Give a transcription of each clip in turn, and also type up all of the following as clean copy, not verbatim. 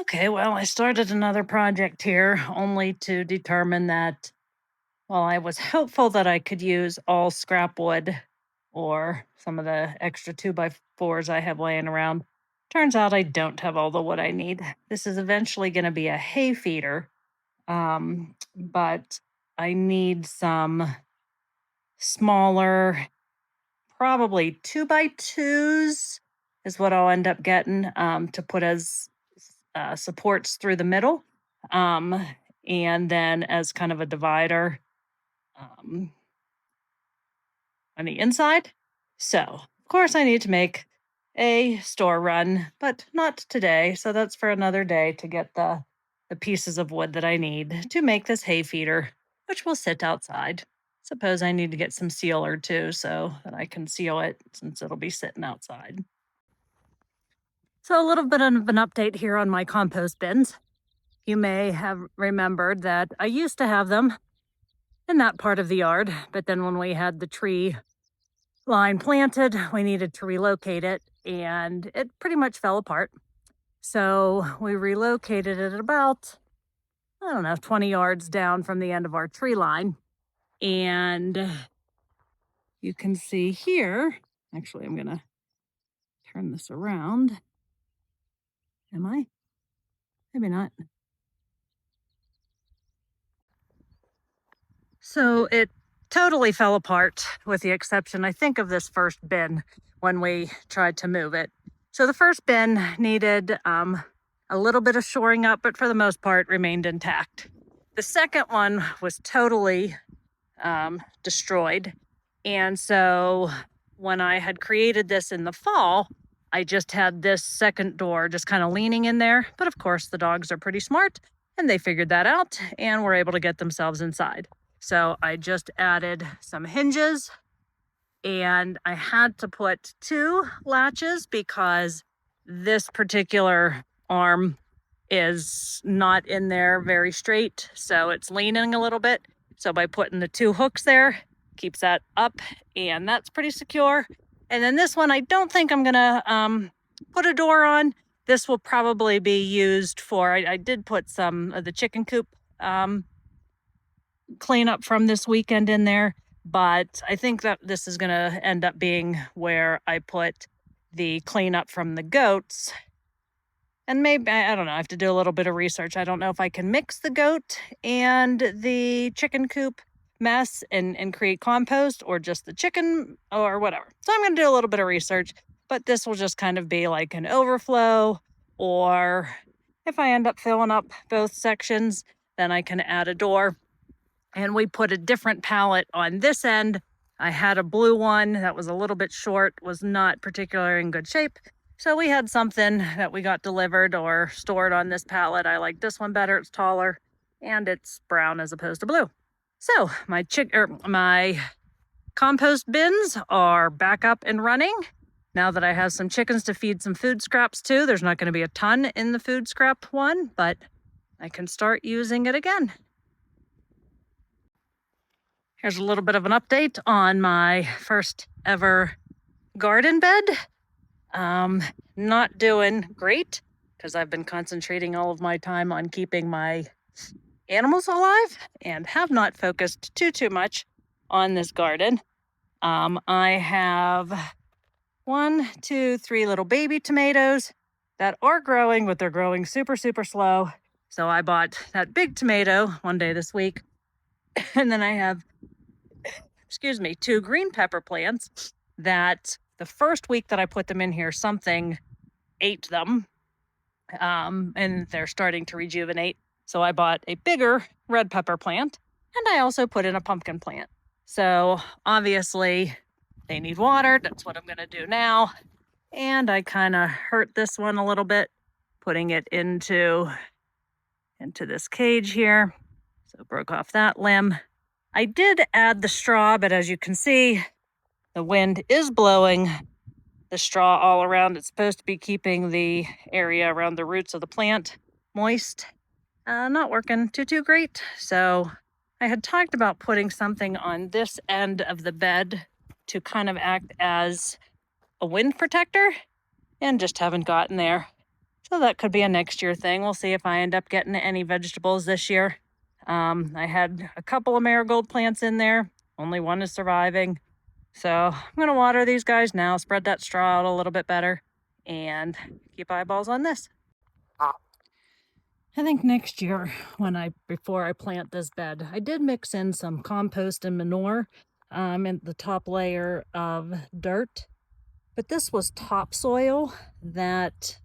Okay, well, I started another project here only to determine that, well, I was hopeful that I could use all scrap wood or some of the extra 2x4s I have laying around. Turns out I don't have all the wood I need. This is eventually going to be a hay feeder, but I need some smaller, probably 2x2s is what I'll end up getting to put as supports through the middle. Um, and then as kind of a divider um, on the inside. So, of course, I need to make a store run, but not today. So that's for another day to get the pieces of wood that I need to make this hay feeder, which will sit outside. Suppose I need to get some sealer too, so that I can seal it since it'll be sitting outside. So, a little bit of an update here on my compost bins. You may have remembered that I used to have them in that part of the yard, but then when we had the tree line planted, we needed to relocate it and it pretty much fell apart. So we relocated it about, I don't know, 20 yards down from the end of our tree line. And you can see here, actually, I'm going to turn this around. Am I? Maybe not. So it totally fell apart, with the exception, I think, of this first bin when we tried to move it. So the first bin needed a little bit of shoring up, but for the most part remained intact. The second one was totally destroyed. And so when I had created this in the fall, I just had this second door just kind of leaning in there. But of course, the dogs are pretty smart and they figured that out and were able to get themselves inside. So I just added some hinges and I had to put two latches because this particular arm is not in there very straight. So it's leaning a little bit. So by putting the two hooks there, keeps that up and that's pretty secure. And then this one, I don't think I'm gonna put a door on. This will probably be used for, I did put some of the chicken coop cleanup from this weekend in there, but I think that this is gonna end up being where I put the cleanup from the goats. And maybe, I don't know, I have to do a little bit of research. I don't know if I can mix the goat and the chicken coop mess and create compost or just the chicken or whatever. So I'm going to do a little bit of research, but this will just kind of be like an overflow. Or if I end up filling up both sections, then I can add a door. And we put a different pallet on this end. I had a blue one that was a little bit short, was not particularly in good shape. So we had something that we got delivered or stored on this pallet. I like this one better. It's taller and it's brown as opposed to blue. So my compost bins are back up and running. Now that I have some chickens to feed some food scraps too, there's not going to be a ton in the food scrap one, but I can start using it again. Here's a little bit of an update on my first ever garden bed. Not doing great because I've been concentrating all of my time on keeping my animals alive and have not focused too much on this garden. I have 1, 2, 3 little baby tomatoes that are growing, but they're growing super slow. So I bought that big tomato one day this week. And then I have, 2 green pepper plants that the first week that I put them in here, something ate them. And they're starting to rejuvenate. So I bought a bigger red pepper plant and I also put in a pumpkin plant. So obviously they need water. That's what I'm going to do now. And I kind of hurt this one a little bit, putting it into this cage here. So broke off that limb. I did add the straw, but as you can see, the wind is blowing the straw all around. It's supposed to be keeping the area around the roots of the plant moist. Not working too great. So I had talked about putting something on this end of the bed to kind of act as a wind protector and just haven't gotten there. So that could be a next year thing. We'll see if I end up getting any vegetables this year. I had a couple of marigold plants in there. Only one is surviving. So I'm going to water these guys now, spread that straw out a little bit better, and keep eyeballs on this. I think next year, before I plant this bed, I did mix in some compost and manure in the top layer of dirt. But this was topsoil that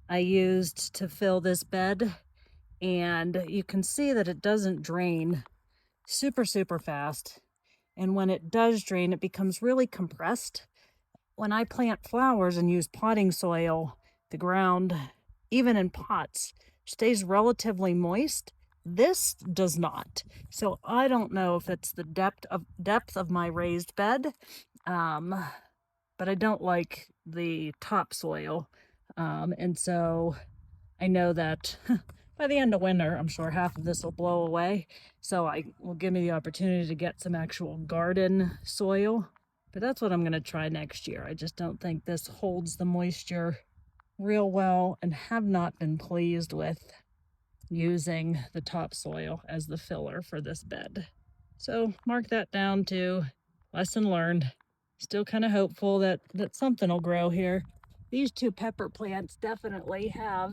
I used to fill this bed. And you can see that it doesn't drain super, super fast. And when it does drain, it becomes really compressed. When I plant flowers and use potting soil, the ground, even in pots, stays relatively moist. This does not. So I don't know if it's the depth of my raised bed, but I don't like the topsoil. And so I know that by the end of winter, I'm sure half of this will blow away. So I will give me the opportunity to get some actual garden soil. But that's what I'm going to try next year. I just don't think this holds the moisture real well and have not been pleased with using the topsoil as the filler for this bed. So mark that down to lesson learned. Still kind of hopeful that something will grow here. These two pepper plants definitely have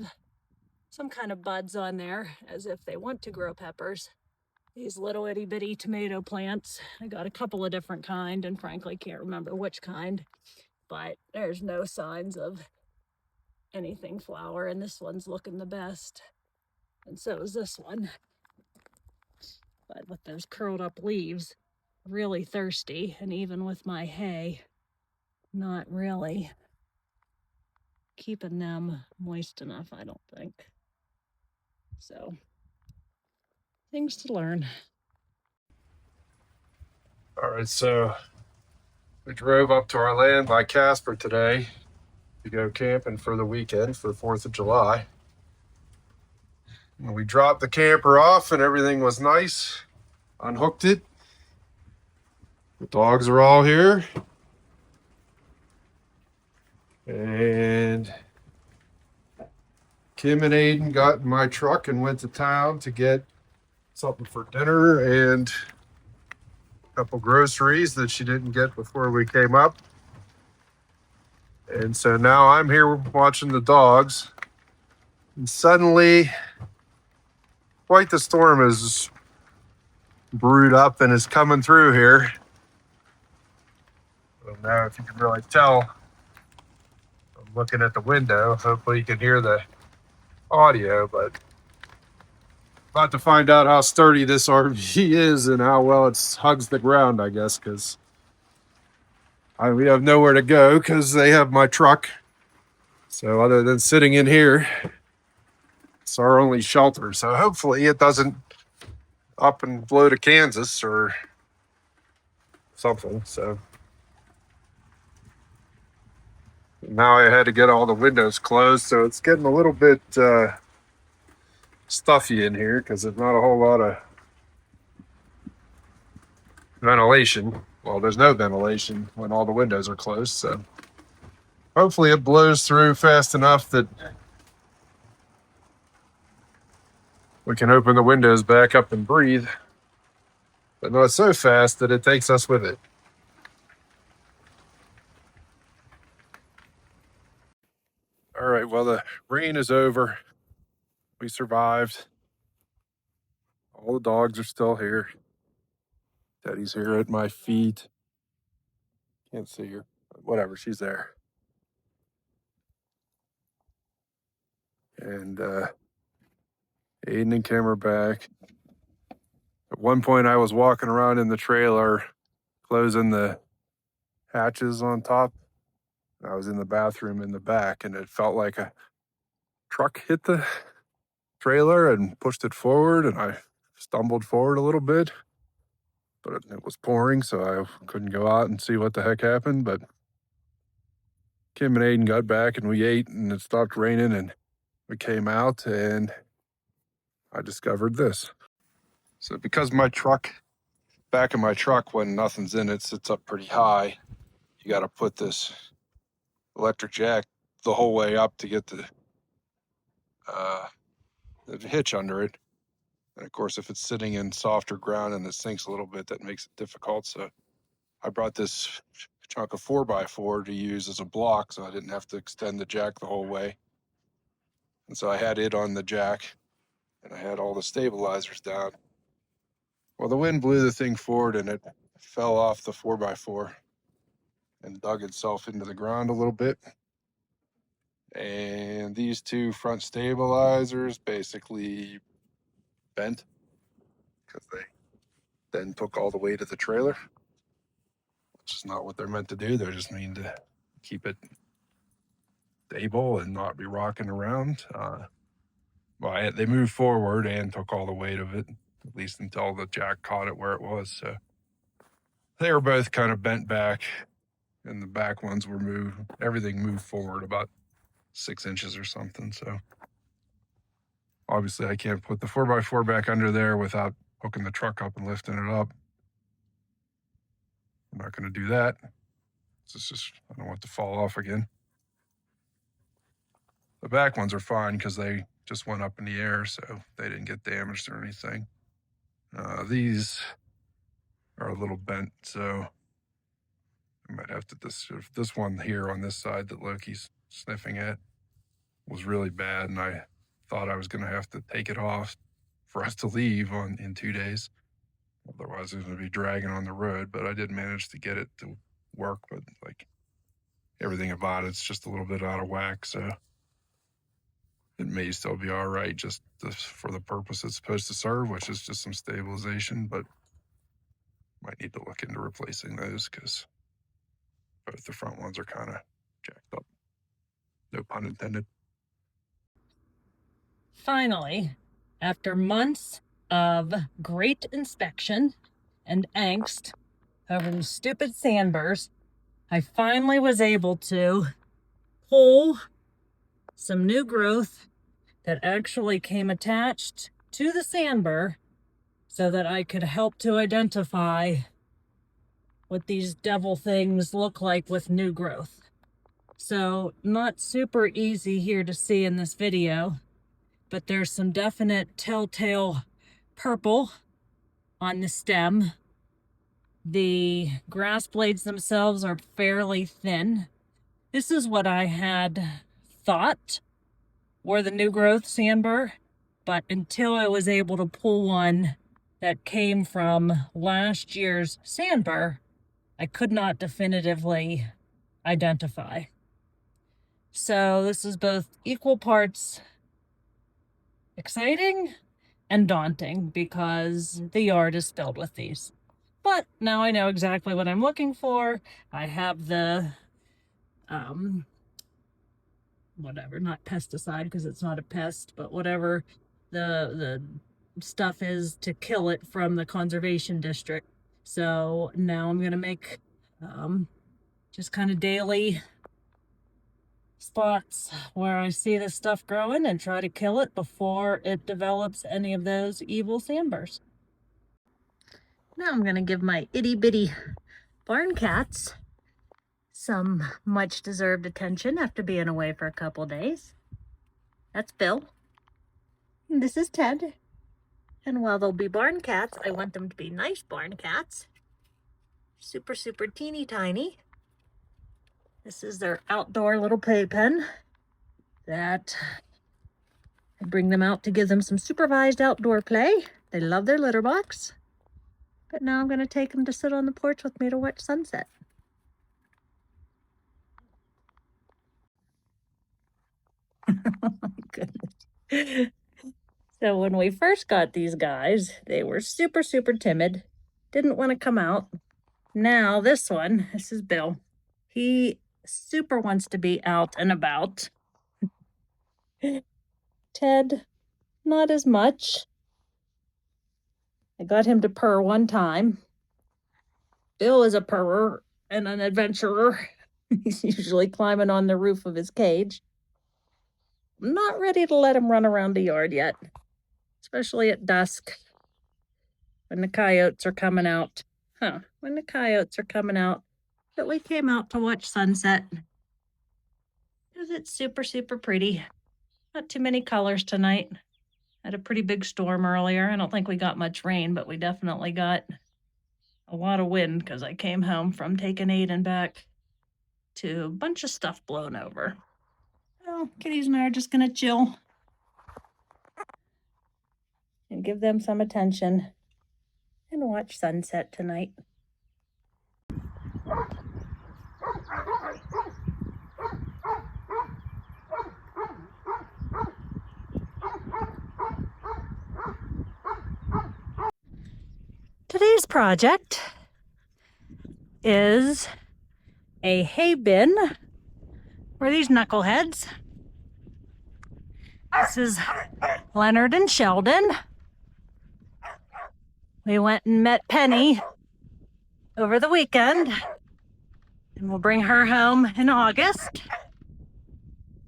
some kind of buds on there as if they want to grow peppers. These little itty bitty tomato plants, I got a couple of different kind and frankly can't remember which kind, but there's no signs of anything flower, and this one's looking the best. And so is this one. But with those curled up leaves, really thirsty, and even with my hay, not really keeping them moist enough, I don't think. So, things to learn. All right, so we drove up to our land by Casper today to go camping for the weekend for the 4th of July. And we dropped the camper off and everything was nice. Unhooked it. The dogs are all here. And Kim and Aiden got in my truck and went to town to get something for dinner and a couple groceries that she didn't get before we came up. And so now I'm here watching the dogs. And suddenly, quite the storm is brewed up and is coming through here. I don't know if you can really tell. I'm looking at the window. Hopefully you can hear the audio, but about to find out how sturdy this RV is and how well it hugs the ground, I guess, because we have nowhere to go because they have my truck. So other than sitting in here, it's our only shelter. So hopefully it doesn't up and blow to Kansas or something. So now I had to get all the windows closed. So it's getting a little bit stuffy in here because there's not a whole lot of ventilation. Well, there's no ventilation when all the windows are closed. So hopefully it blows through fast enough that we can open the windows back up and breathe, but not so fast that it takes us with it. All right, well, the rain is over. We survived. All the dogs are still here. Teddy's here at my feet. Can't see her, but whatever, she's there. And Aiden and Kim are back. At one point, I was walking around in the trailer, closing the hatches on top. I was in the bathroom in the back, and it felt like a truck hit the trailer and pushed it forward, and I stumbled forward a little bit. But it was pouring, so I couldn't go out and see what the heck happened. But Kim and Aiden got back, and we ate, and it stopped raining, and we came out, and I discovered this. So because my truck, back of my truck, when nothing's in it, sits up pretty high, you got to put this electric jack the whole way up to get the there's a hitch under it. And of course, if it's sitting in softer ground and it sinks a little bit, that makes it difficult. So I brought this chunk of 4x4 to use as a block so I didn't have to extend the jack the whole way. And so I had it on the jack and I had all the stabilizers down. Well, the wind blew the thing forward and it fell off the 4x4 and dug itself into the ground a little bit. And these two front stabilizers basically bent because they then took all the weight of the trailer, which is not what they're meant to do. They're just meant to keep it stable and not be rocking around. They moved forward and took all the weight of it, at least until the jack caught it where it was. So they were both kind of bent back, and the back ones were moved. Everything moved forward about 6 inches or something. So obviously I can't put the 4x4 back under there without hooking the truck up and lifting it up. I'm not going to do that. It's just, I don't want it to fall off again. The back ones are fine because they just went up in the air, so they didn't get damaged or anything. These are a little bent, so I might have to this one here on this side that Loki's sniffing at was really bad, and I thought I was going to have to take it off for us to leave in 2 days. Otherwise, it was going to be dragging on the road, but I did manage to get it to work, but like everything about it's just a little bit out of whack, so it may still be all right just for the purpose it's supposed to serve, which is just some stabilization, but might need to look into replacing those because both the front ones are kind of jacked up. No pun intended. Finally, after months of great inspection and angst over these stupid sandburrs, I finally was able to pull some new growth that actually came attached to the sandburr so that I could help to identify what these devil things look like with new growth. So not super easy here to see in this video, but there's some definite telltale purple on the stem. The grass blades themselves are fairly thin. This is what I had thought were the new growth sandburr, but until I was able to pull one that came from last year's sandburr, I could not definitively identify. So this is both equal parts exciting and daunting because the yard is filled with these. But now I know exactly what I'm looking for. I have the whatever, not pesticide because it's not a pest, but whatever the stuff is to kill it from the conservation district. So now I'm gonna make just kind of daily spots where I see this stuff growing and try to kill it before it develops any of those evil sandburrs. Now I'm gonna give my itty bitty barn cats some much deserved attention after being away for a couple days. That's Bill. And this is Ted. And while they'll be barn cats, I want them to be nice barn cats. Super, super teeny tiny. This is their outdoor little playpen that I bring them out to give them some supervised outdoor play. They love their litter box. But now I'm going to take them to sit on the porch with me to watch sunset. Oh my goodness. So when we first got these guys, they were super, super timid. Didn't want to come out. Now this one, this is Bill. He super wants to be out and about. Ted, not as much. I got him to purr one time. Bill is a purrer and an adventurer. He's usually climbing on the roof of his cage. I'm not ready to let him run around the yard yet, especially at dusk when the coyotes are coming out. When the coyotes are coming out. But we came out to watch sunset because it's super, super pretty. Not too many colors tonight. Had a pretty big storm earlier. I don't think we got much rain, but we definitely got a lot of wind because I came home from taking Aiden back to a bunch of stuff blown over. Well, kitties and I are just gonna chill and give them some attention and watch sunset tonight. Today's project is a hay bin for these knuckleheads. This is Leonard and Sheldon. We went and met Penny over the weekend, and we'll bring her home in August.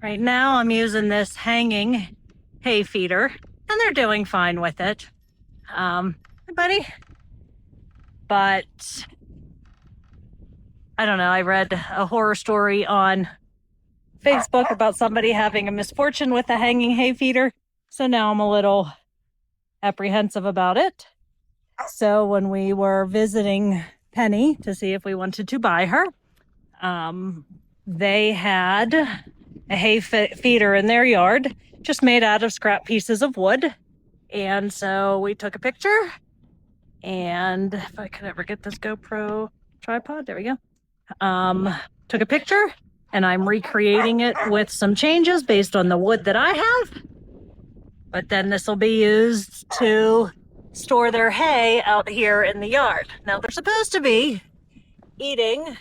Right now I'm using this hanging hay feeder, and they're doing fine with it. Hey, buddy. But I don't know, I read a horror story on Facebook about somebody having a misfortune with a hanging hay feeder. So now I'm a little apprehensive about it. So when we were visiting Penny to see if we wanted to buy her, they had a hay feeder in their yard, just made out of scrap pieces of wood. And so we took a picture, and if I could ever get this GoPro tripod, there we go. Took a picture, and I'm recreating it with some changes based on the wood that I have. But then this will be used to store their hay out here in the yard. Now they're supposed to be eating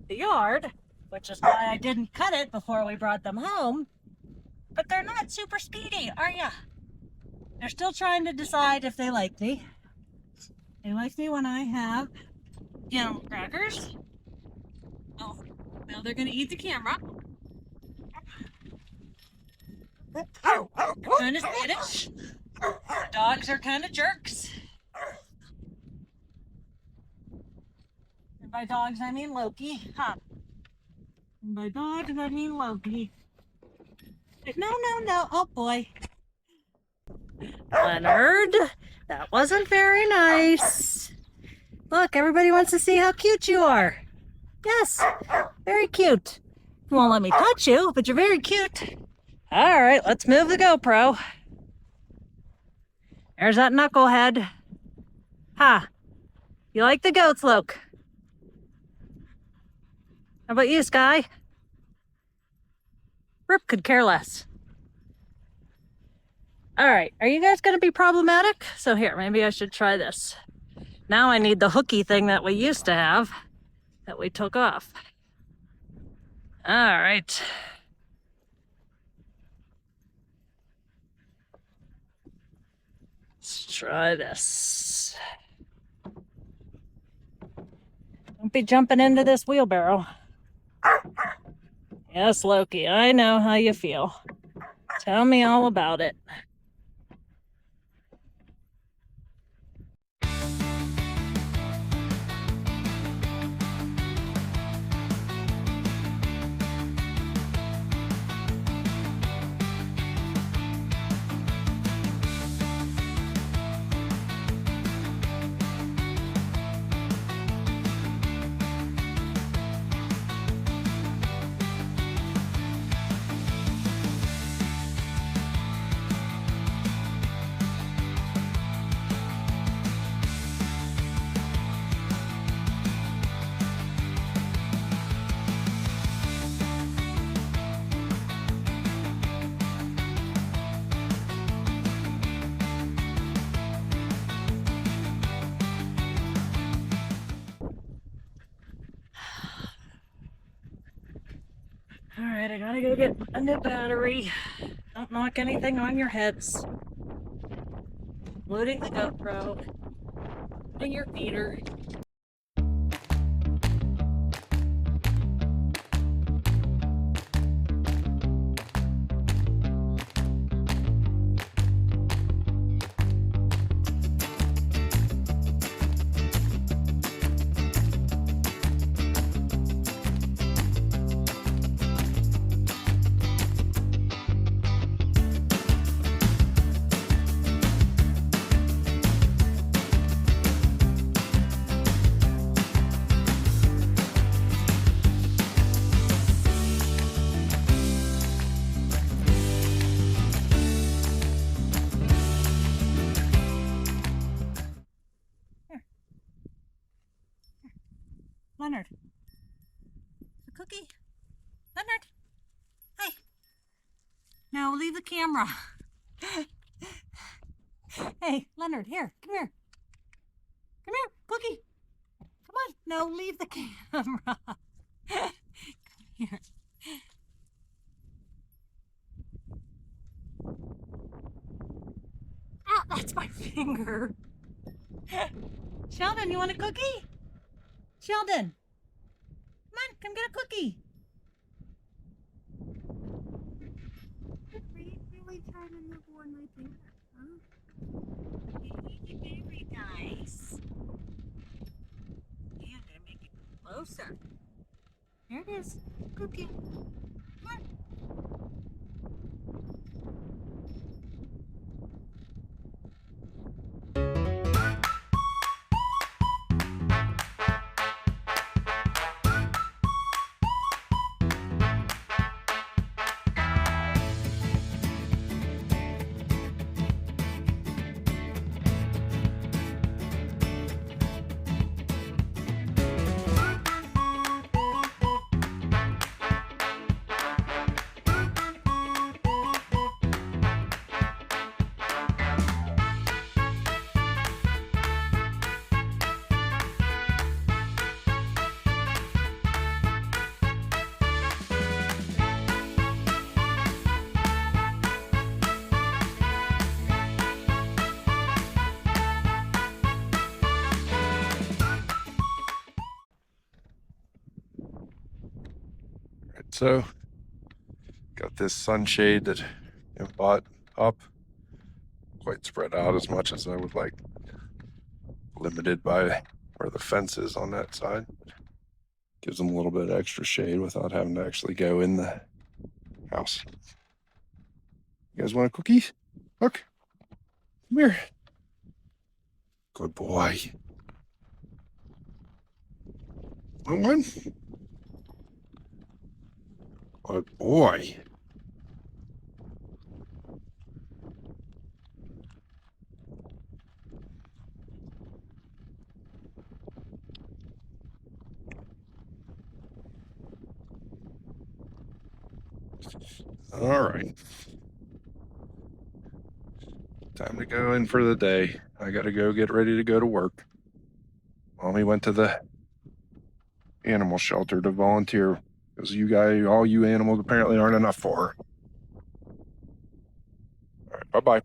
the yard, which is why I didn't cut it before we brought them home. But they're not super speedy, are ya? They're still trying to decide if they like me. They like me when I have animal crackers. Oh, now they're gonna eat the camera. Kind of skittish. Dogs are kind of jerks. And by dogs, I mean Loki. Huh. And by dogs, I mean Loki. No. Oh, boy. Leonard, that wasn't very nice. Look, everybody wants to see how cute you are. Yes, very cute. You won't let me touch you, but you're very cute. All right, let's move the GoPro. There's that knucklehead. Ha! You like the goats, Luke? How about you, Sky? Rip could care less. All right, are you guys gonna be problematic? So here, maybe I should try this. Now I need the hooky thing that we used to have that we took off. All right. Let's try this. Don't be jumping into this wheelbarrow. Yes, Loki, I know how you feel. Tell me all about it. All right, I gotta go get a new battery. Don't knock anything on your heads. Loading the GoPro. Putting your feeder. No, leave the camera. Hey, Leonard, here, come here. Come here, Cookie. Come on. No, leave the camera. Come here. Ah, that's my finger. Sheldon, you want a cookie? Sheldon, come on, come get a cookie. Are you really trying to nibble on my finger? Huh? Very nice. Yeah, I'm gonna make it closer. Here it is. Cookie. Come on. So, got this sunshade that I bought up, quite spread out as much as I would like, limited by where the fence is on that side. Gives them a little bit extra shade without having to actually go in the house. You guys want a cookie? Look, come here. Good boy. Want one? Good boy. All right. Time to go in for the day. I got to go get ready to go to work. Mommy went to the animal shelter to volunteer because you guys, all you animals apparently aren't enough for her. All right. Bye-bye.